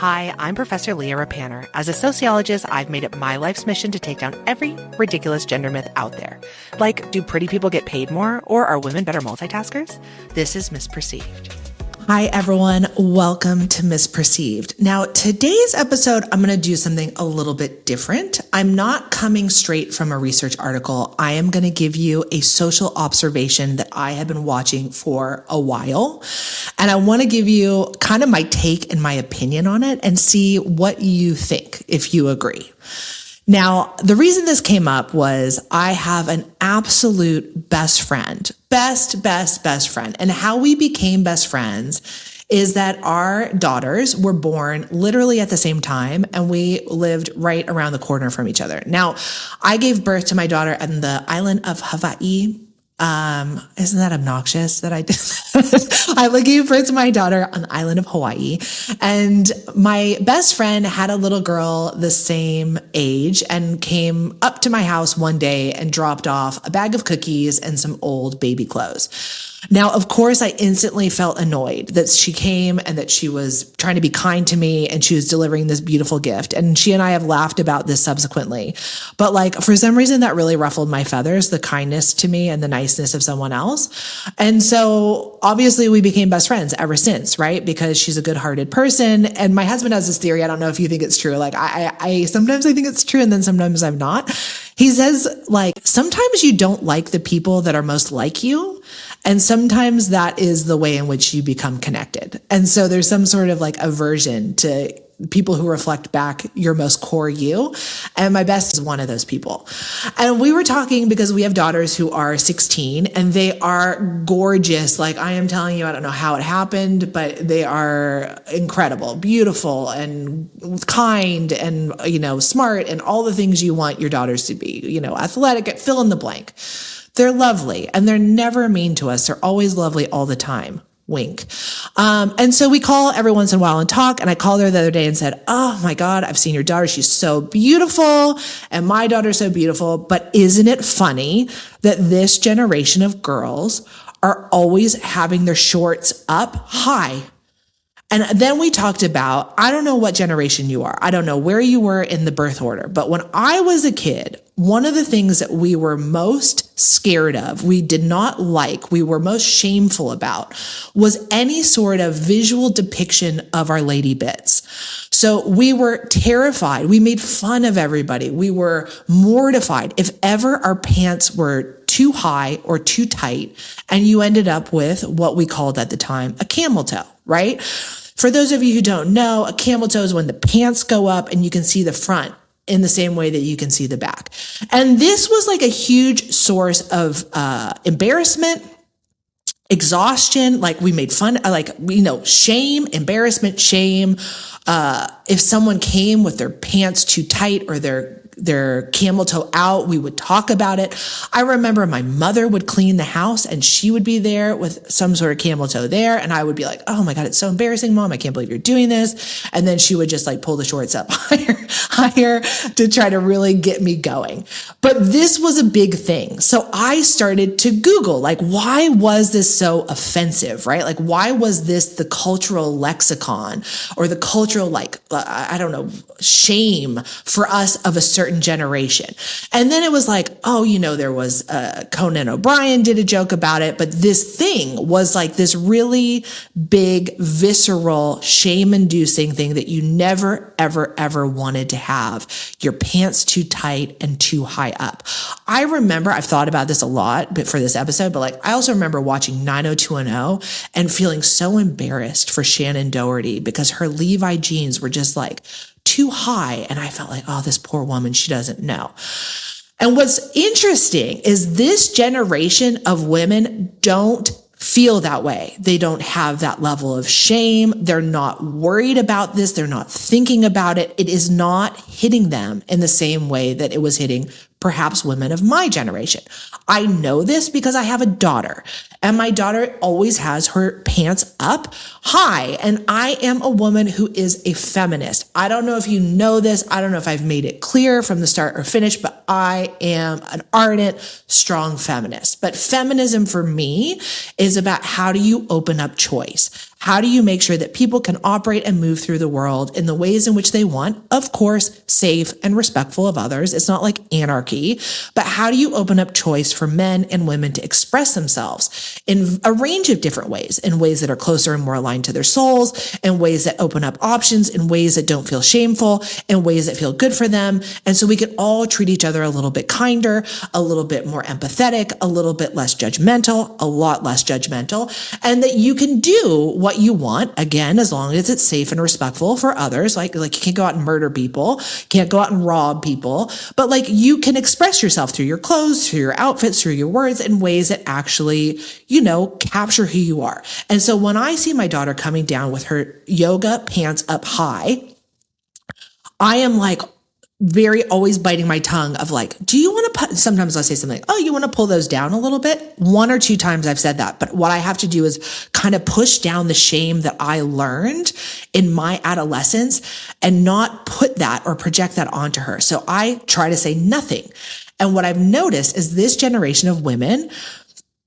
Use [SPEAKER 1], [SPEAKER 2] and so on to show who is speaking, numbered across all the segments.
[SPEAKER 1] Hi, I'm Professor Leah Rapanner. As a sociologist, I've made it my life's mission to take down every ridiculous gender myth out there. Like, do pretty people get paid more, or are women better multitaskers? This is Misperceived.
[SPEAKER 2] Hi, everyone. Welcome to Misperceived. Now, today's episode, I'm going to do something a little bit different. I'm not coming straight from a research article. I am going to give you a social observation that I have been watching for a while. And I want to give you kind of my take and my opinion on it and see what you think, if you agree. Now, the reason this came up was I have an absolute best friend, best friend. And how we became best friends is that our daughters were born literally at the same time, and we lived right around the corner from each other. Now, I gave birth to my daughter on the island of Hawaii. Isn't that obnoxious that I did that? I gave birth to my daughter on the island of Hawaii, and my best friend had a little girl the same age and came up to my house one day and dropped off a bag of cookies and some old baby clothes. Now, of course, I instantly felt annoyed that she came and that she was trying to be kind to me and she was delivering this beautiful gift. And she and I have laughed about this subsequently. But for some reason, that really ruffled my feathers, the kindness to me and the niceness of someone else. And so obviously we became best friends ever since, right? Because she's a good-hearted person. And my husband has this theory. I don't know if you think it's true. I sometimes I think it's true and then sometimes I'm not. He says, sometimes you don't like the people that are most like you. And sometimes that is the way in which you become connected. And so there's some sort of aversion to people who reflect back your most core you. And my best is one of those people. And we were talking because we have daughters who are 16 and they are gorgeous. I am telling you, I don't know how it happened, but they are incredible, beautiful and kind and, smart and all the things you want your daughters to be, athletic, fill in the blank. They're lovely and they're never mean to us. They're always lovely all the time. Wink. And so we call every once in a while and talk. And I called her the other day and said, "Oh my God, I've seen your daughter. She's so beautiful. And my daughter's so beautiful. But isn't it funny that this generation of girls are always having their shorts up high?" And then we talked about, I don't know what generation you are. I don't know where you were in the birth order. But when I was a kid, one of the things that we were most scared of, we did not like, we were most shameful about, was any sort of visual depiction of our lady bits. So we were terrified. We made fun of everybody. We were mortified if ever our pants were too high or too tight, and you ended up with what we called at the time a camel toe, right? For those of you who don't know, a camel toe is when the pants go up and you can see the front in the same way that you can see the back. And this was a huge source of embarrassment, exhaustion. We made fun, shame, embarrassment, shame. If someone came with their pants too tight or their camel toe out, we would talk about it. I remember my mother would clean the house and she would be there with some sort of camel toe there. And I would be like, "Oh my God, it's so embarrassing, Mom. I can't believe you're doing this." And then she would just pull the shorts up higher to try to really get me going. But this was a big thing. So I started to Google, why was this so offensive, right? Why was this the cultural lexicon or the cultural, shame for us of a certain generation? And then it was there was Conan O'Brien did a joke about it, but this thing was this really big, visceral, shame-inducing thing that you never, ever, ever wanted to have your pants too tight and too high up. I remember, I've thought about this a lot for this episode, but I also remember watching 90210 and feeling so embarrassed for Shannon Doherty because her Levi jeans were just too high. And I felt oh, this poor woman, she doesn't know. And what's interesting is this generation of women don't feel that way. They don't have that level of shame. They're not worried about this. They're not thinking about it. It is not hitting them in the same way that it was hitting perhaps women of my generation. I know this because I have a daughter, and my daughter always has her pants up high. And I am a woman who is a feminist. I don't know if you know this. I don't know if I've made it clear from the start or finish, but I am an ardent, strong feminist. But feminism for me is about how do you open up choice? How do you make sure that people can operate and move through the world in the ways in which they want? Of course, safe and respectful of others. It's not like anarchy, but how do you open up choice for men and women to express themselves in a range of different ways, in ways that are closer and more aligned to their souls, in ways that open up options, in ways that don't feel shameful, in ways that feel good for them. And so we can all treat each other a little bit kinder, a little bit more empathetic, a little bit less judgmental, a lot less judgmental, and that you can do what you want, again, as long as it's safe and respectful for others. Like you can't go out and murder people, can't go out and rob people, but like you can express yourself through your clothes, through your outfits, through your words in ways that actually, capture who you are. And so when I see my daughter coming down with her yoga pants up high, I am like, very always biting my tongue of like, do you want to sometimes I'll say something like, oh, you want to pull those down a little bit? 1 or 2 times I've said that. But what I have to do is kind of push down the shame that I learned in my adolescence and not put that or project that onto her. So I try to say nothing. And what I've noticed is this generation of women,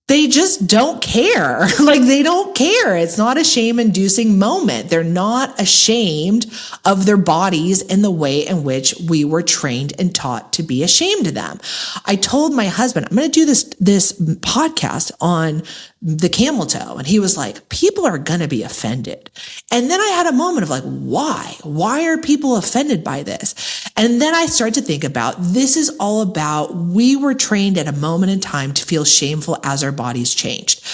[SPEAKER 2] they just don't care. Like they don't care. It's not a shame-inducing moment. They're not ashamed of their bodies in the way in which we were trained and taught to be ashamed of them. I told my husband, I'm going to do this podcast on the camel toe. And he was like, people are going to be offended. And then I had a moment of like, why? Why are people offended by this? And then I started to think about, this is all about, we were trained at a moment in time to feel shameful as our bodies changed.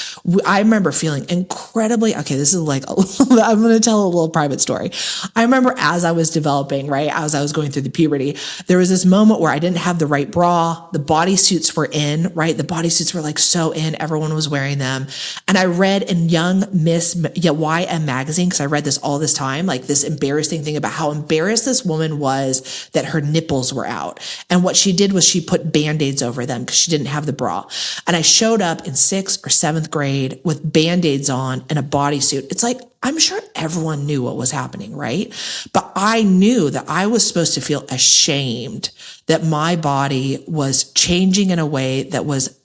[SPEAKER 2] I remember feeling incredibly, okay, this is like, I'm going to tell a little private story. I remember as I was developing, right, as I was going through the puberty, there was this moment where I didn't have the right bra. The bodysuits were in, right? The bodysuits were like so in, everyone was wearing them. And I read in Young Miss YM magazine, because I read this all this time, like this embarrassing thing about how embarrassed this woman was that her nipples were out. And what she did was she put Band-Aids over them because she didn't have the bra. And I showed up in 6th or 7th grade with Band-Aids on and a bodysuit. It's like, I'm sure everyone knew what was happening, right? But I knew that I was supposed to feel ashamed that my body was changing in a way that was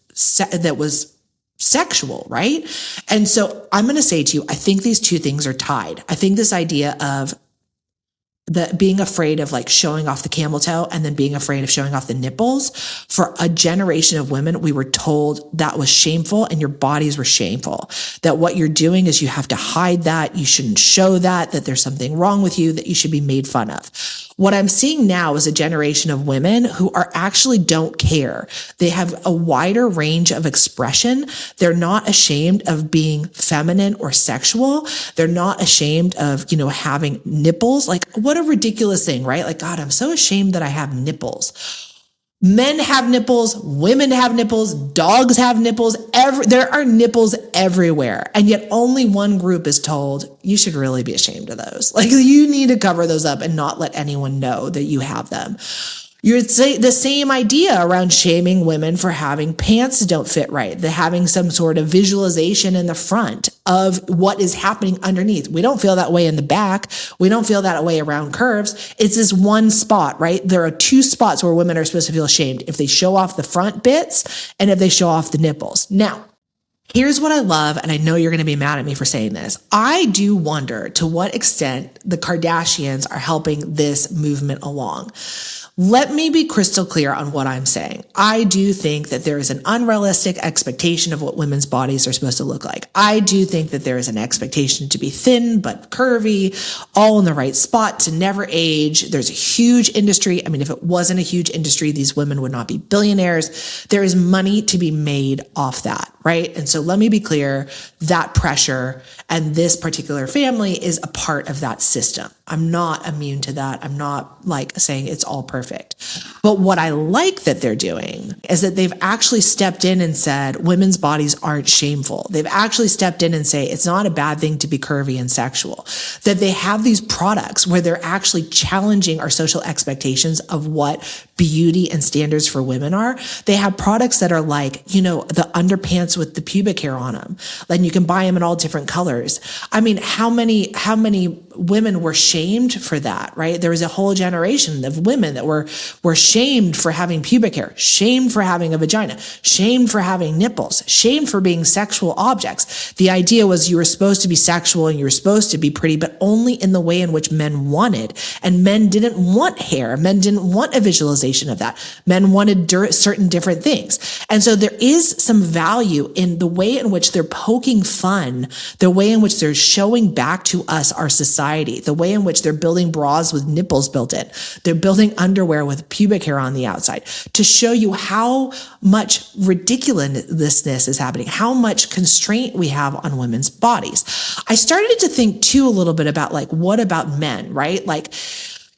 [SPEAKER 2] sexual, right? And so I'm going to say to you, I think these two things are tied. I think this idea of being afraid of like showing off the camel toe and then being afraid of showing off the nipples, for a generation of women, we were told that was shameful and your bodies were shameful. That what you're doing is you have to hide that, you shouldn't show that there's something wrong with you, that you should be made fun of. What I'm seeing now is a generation of women who are actually don't care. They have a wider range of expression. They're not ashamed of being feminine or sexual. They're not ashamed of, having nipples. Like, what a ridiculous thing, right? Like, God, I'm so ashamed that I have nipples. Men have nipples, women have nipples, dogs have nipples. There are nipples everywhere. And yet only one group is told, you should really be ashamed of those. Like, you need to cover those up and not let anyone know that you have them. You're the same idea around shaming women for having pants that don't fit right, the having some sort of visualization in the front of what is happening underneath. We don't feel that way in the back. We don't feel that way around curves. It's this one spot, right? There are 2 spots where women are supposed to feel ashamed: if they show off the front bits and if they show off the nipples. Now, here's what I love, and I know you're going to be mad at me for saying this. I do wonder to what extent the Kardashians are helping this movement along. Let me be crystal clear on what I'm saying. I do think that there is an unrealistic expectation of what women's bodies are supposed to look like. I do think that there is an expectation to be thin but curvy, all in the right spot, to never age. There's a huge industry. I mean, if it wasn't a huge industry, these women would not be billionaires. There is money to be made off that, right? And so let me be clear, that pressure and this particular family is a part of that system. I'm not immune to that. I'm not like saying it's all perfect. But what I like that they're doing is that they've actually stepped in and said women's bodies aren't shameful. They've actually stepped in and say it's not a bad thing to be curvy and sexual. That they have these products where they're actually challenging our social expectations of what beauty and standards for women are. They have products that are like, the underpants with the pubic hair on them. Like, you can buy them in all different colors. I mean, how many women were shamed for that, right? There was a whole generation of women that were shamed for having pubic hair, shamed for having a vagina, shamed for having nipples, shamed for being sexual objects. The idea was you were supposed to be sexual and you were supposed to be pretty, but only in the way in which men wanted. And men didn't want hair. Men didn't want a visualization of that. Men wanted certain different things. And so there is some value in the way in which they're poking fun, the way in which they're showing back to us our society, the way in which they're building bras with nipples built in. They're building underwear with pubic hair on the outside to show you how much ridiculousness is happening, how much constraint we have on women's bodies. I started to think too a little bit about like, what about men, right? Like,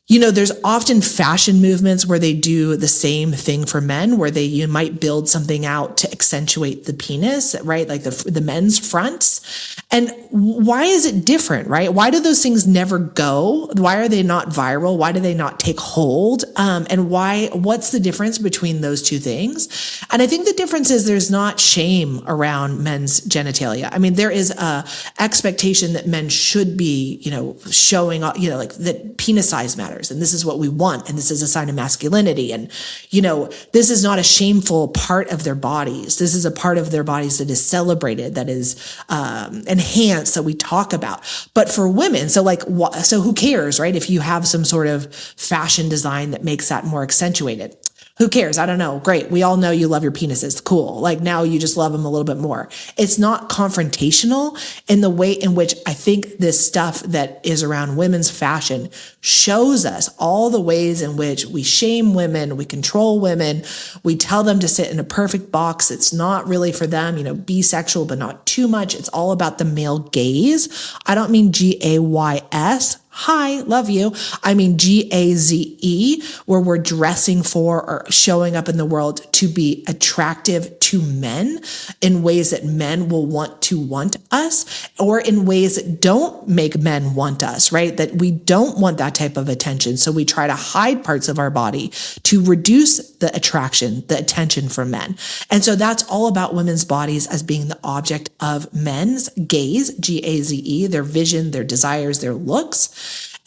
[SPEAKER 2] you know, there's often fashion movements where they do the same thing for men, where you might build something out to accentuate the penis, right? Like the men's fronts. And why is it different, right? Why do those things never go? Why are they not viral? Why do they not take hold? And what's the difference between those two things? And I think the difference is there's not shame around men's genitalia. I mean, there is a expectation that men should be, you know, showing, you know, like that penis size matters. And this is what we want. And this is a sign of masculinity. And, you know, this is not a shameful part of their bodies. This is a part of their bodies that is celebrated, that is enhanced, that we talk about. But for women, so who cares, right? If you have some sort of fashion design that makes that more accentuated. Who cares? I don't know. Great. We all know you love your penises. Cool. Like now you just love them a little bit more. It's not confrontational in the way in which I think this stuff that is around women's fashion shows us all the ways in which we shame women, we control women, we tell them to sit in a perfect box. It's not really for them, you know, be sexual, but not too much. It's all about the male gaze. I don't mean GAYS. Hi, love you. I mean, GAZE, where we're dressing for or showing up in the world to be attractive to men in ways that men will want us, or in ways that don't make men want us, right? That we don't want that type of attention. So we try to hide parts of our body to reduce the attraction, the attention from men. And so that's all about women's bodies as being the object of men's gaze, GAZE, their vision, their desires, their looks.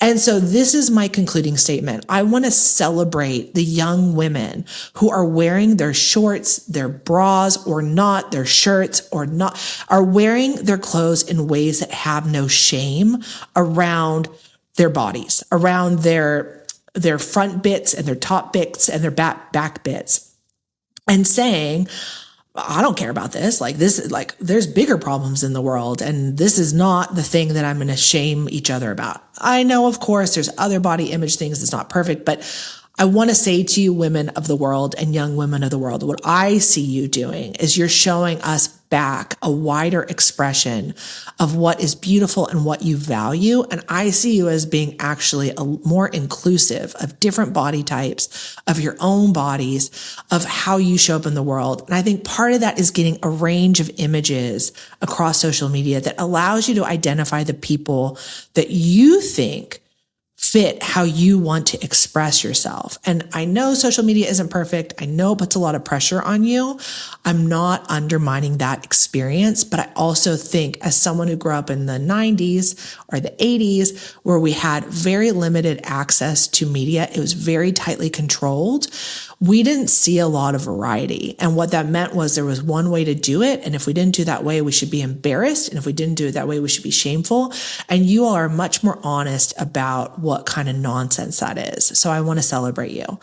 [SPEAKER 2] And so this is my concluding statement. I want to celebrate the young women who are wearing their shorts, their bras or not, their shirts or not, are wearing their clothes in ways that have no shame around their bodies, around their front bits and their top bits and their back bits, and saying, I don't care about this. Like this, like there's bigger problems in the world. And this is not the thing that I'm going to shame each other about. I know, of course, there's other body image things that's not perfect, but I want to say to you, women of the world and young women of the world, what I see you doing is you're showing us back a wider expression of what is beautiful and what you value. And I see you as being actually more inclusive of different body types, of your own bodies, of how you show up in the world. And I think part of that is getting a range of images across social media that allows you to identify the people that you think fit how you want to express yourself. And I know social media isn't perfect. I know it puts a lot of pressure on you. I'm not undermining that experience, but I also think as someone who grew up in the 90s or the 80s, where we had very limited access to media, it was very tightly controlled. We didn't see a lot of variety. And what that meant was there was one way to do it. And if we didn't do that way, we should be embarrassed. And if we didn't do it that way, we should be shameful. And you all are much more honest about what kind of nonsense that is. So I want to celebrate you.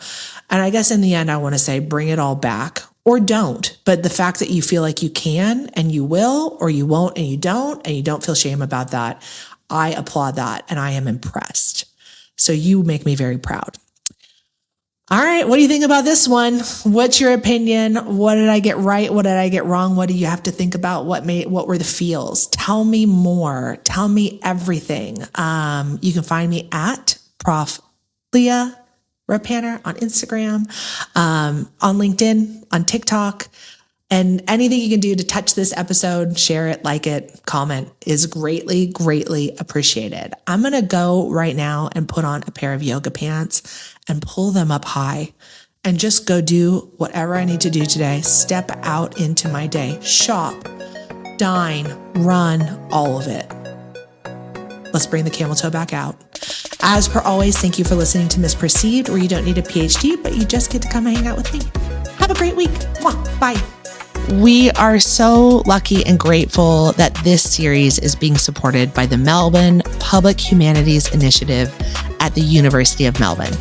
[SPEAKER 2] And I guess in the end, I want to say, bring it all back or don't. But the fact that you feel like you can and you will, or you won't and you don't feel shame about that, I applaud that. And I am impressed. So you make me very proud. All right. What do you think about this one? What's your opinion? What did I get right? What did I get wrong? What do you have to think about? What were the feels? Tell me more. Tell me everything. You can find me at Prof. Leah Rapanner on Instagram, on LinkedIn, on TikTok. And anything you can do to touch this episode, share it, like it, comment is greatly, greatly appreciated. I'm going to go right now and put on a pair of yoga pants and pull them up high and just go do whatever I need to do today. Step out into my day, shop, dine, run, all of it. let's bring the camel toe back out. As per always, thank you for listening to Misperceived, where you don't need a PhD, but you just get to come hang out with me. Have a great week. Mwah. Bye. We are so lucky and grateful that this series is being supported by the Melbourne Public Humanities Initiative at the University of Melbourne.